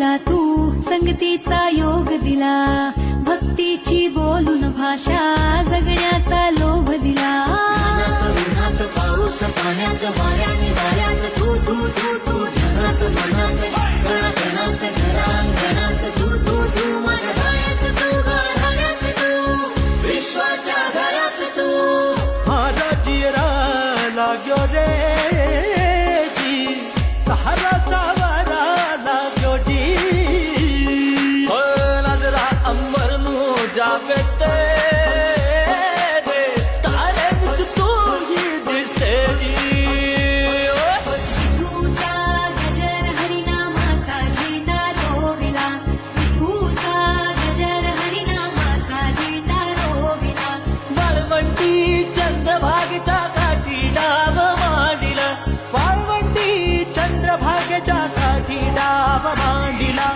तुला तू संगतीचा योग दिला, भक्तीची बोलून भाषा जगण्याचा लोभ दिला. उन्हात पाऊस पाण्यात वाऱ्याने वाऱ्यात तू तू तू तू ध्यानात मनात कणाकणात घरांगणात तू तू तू माझ्या गाण्यात तू गाण्यात तू विश्वाच्या घरात तू. माझा जिरा लाग्यो रे जी, सहारा सावरा लाग्यो जी. नजरा अंबर नू जावे